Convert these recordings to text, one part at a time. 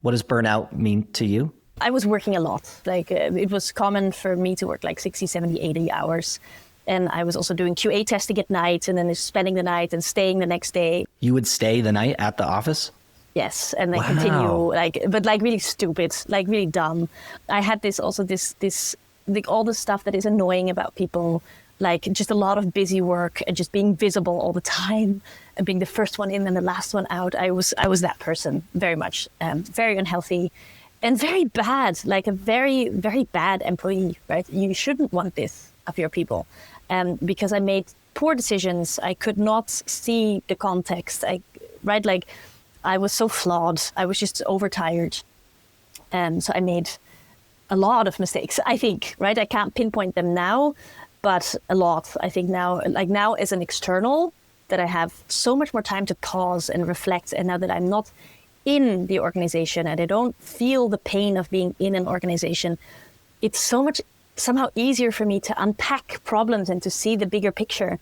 What does burnout mean to you? I was working a lot. It was common for me to work like 60, 70, 80 hours. And I was also doing QA testing at night and then spending the night and staying the next day. You would stay the night at the office? Yes, and then Wow. continue, but really stupid, like really dumb. I had all the stuff that is annoying about people, like just a lot of busy work and just being visible all the time and being the first one in and the last one out. I was that person very much, very unhealthy and very bad, like a very, very bad employee, right? You shouldn't want this of your people, because I made poor decisions. I could not see the context, I was so flawed. I was just overtired. So I made a lot of mistakes, I think, right? I can't pinpoint them now, but a lot. I think now as an external, that I have so much more time to pause and reflect. And now that I'm not in the organization and I don't feel the pain of being in an organization, it's somehow easier for me to unpack problems and to see the bigger picture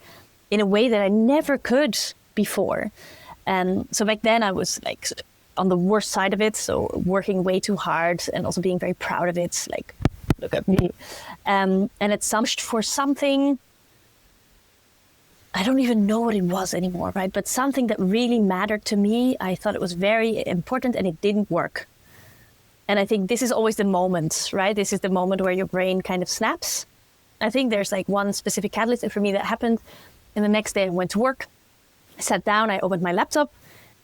in a way that I never could before. So back then I was like on the worst side of it. So working way too hard and also being very proud of it. Like, look at me. And it's for something, I don't even know what it was anymore, right? But something that really mattered to me. I thought it was very important and it didn't work. And I think this is always the moment, right? This is the moment where your brain kind of snaps. I think there's like one specific catalyst for me that happened. And the next day I went to work. I sat down, I opened my laptop,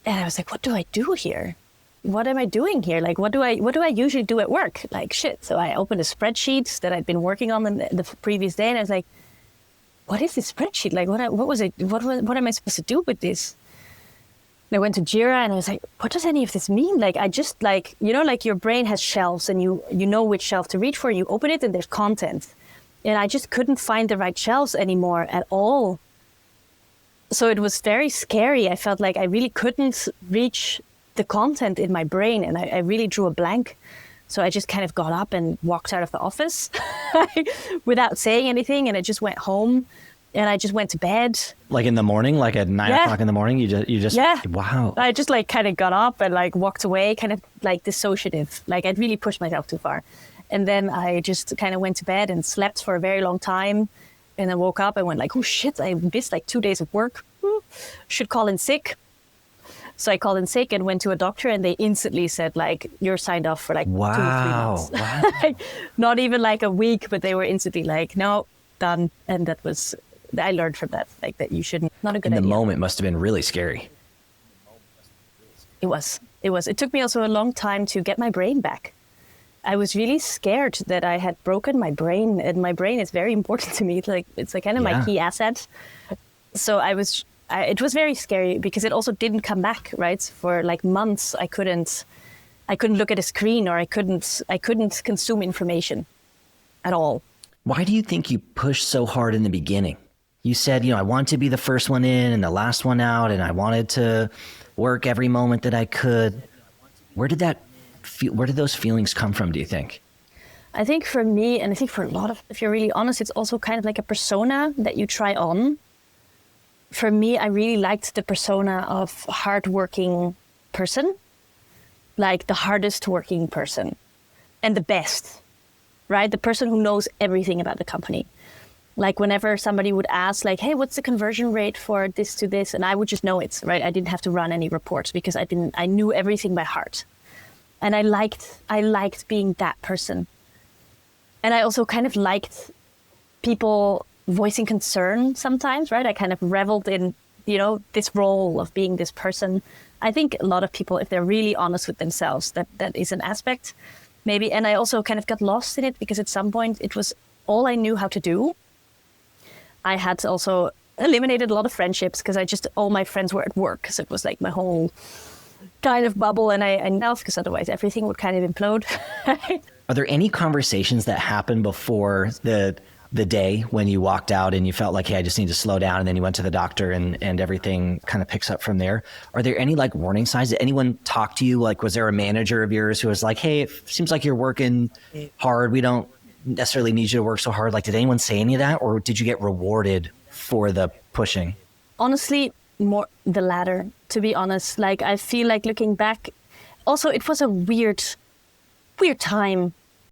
and I was like, what do I do here? What am I doing here? Like, what do I usually do at work? Like, shit. So I opened a spreadsheet that I'd been working on the previous day, and I was like, what is this spreadsheet? Like, what was it? What am I supposed to do with this? And I went to Jira, and I was like, what does any of this mean? Like, I just like your brain has shelves, and you know which shelf to reach for. You open it, and there's content. And I just couldn't find the right shelves anymore at all. So it was very scary. I felt like I really couldn't reach the content in my brain, and I really drew a blank. So I just kind of got up and walked out of the office without saying anything, and I just went home and I just went to bed. Like in the morning, like at 9 o'clock in the morning, you just wow. I just like kind of got up and like walked away, kind of like dissociative. Like I'd really pushed myself too far. And then I just kind of went to bed and slept for a very long time. And I woke up and went like, oh shit, I missed like 2 days of work. Should call in sick. So I called in sick and went to a doctor, and they instantly said like, you're signed off for like 2 or 3 months. Wow. Like, not even like a week, but they were instantly like, no, done. And I learned from that, like that you shouldn't, not a good idea. In the moment must have been really scary. It was. It took me also a long time to get my brain back. I was really scared that I had broken my brain, and my brain is very important to me. It's like kind of my key asset. So it was very scary because it also didn't come back, right? For like months, I couldn't look at a screen, or I couldn't consume information at all. Why do you think you pushed so hard in the beginning? You said, I wanted to be the first one in and the last one out, and I wanted to work every moment that I could. Where did those feelings come from, do you think? I think for me, and I think for a lot of, if you're really honest, it's also kind of like a persona that you try on. For me, I really liked the persona of hardworking person, like the hardest working person and the best, right? The person who knows everything about the company. Like whenever somebody would ask like, hey, what's the conversion rate for this to this? And I would just know it, right? I didn't have to run any reports because I knew everything by heart. And I liked being that person. And I also kind of liked people voicing concern sometimes, right? I kind of reveled in, this role of being this person. I think a lot of people, if they're really honest with themselves, that is an aspect maybe. And I also kind of got lost in it because at some point it was all I knew how to do. I had also eliminated a lot of friendships because all my friends were at work. So it was like my whole kind of bubble, and I now, because otherwise everything would kind of implode. Are there any conversations that happened before the day when you walked out and you felt like, hey, I just need to slow down, and then you went to the doctor and everything kind of picks up from there? Are there any like warning signs? Did anyone talk to you? Like, was there a manager of yours who was like, hey, it seems like you're working hard. We don't necessarily need you to work so hard. Like, did anyone say any of that, or did you get rewarded for the pushing? Honestly, more the latter, to be honest. Like, I feel like looking back, also it was a weird time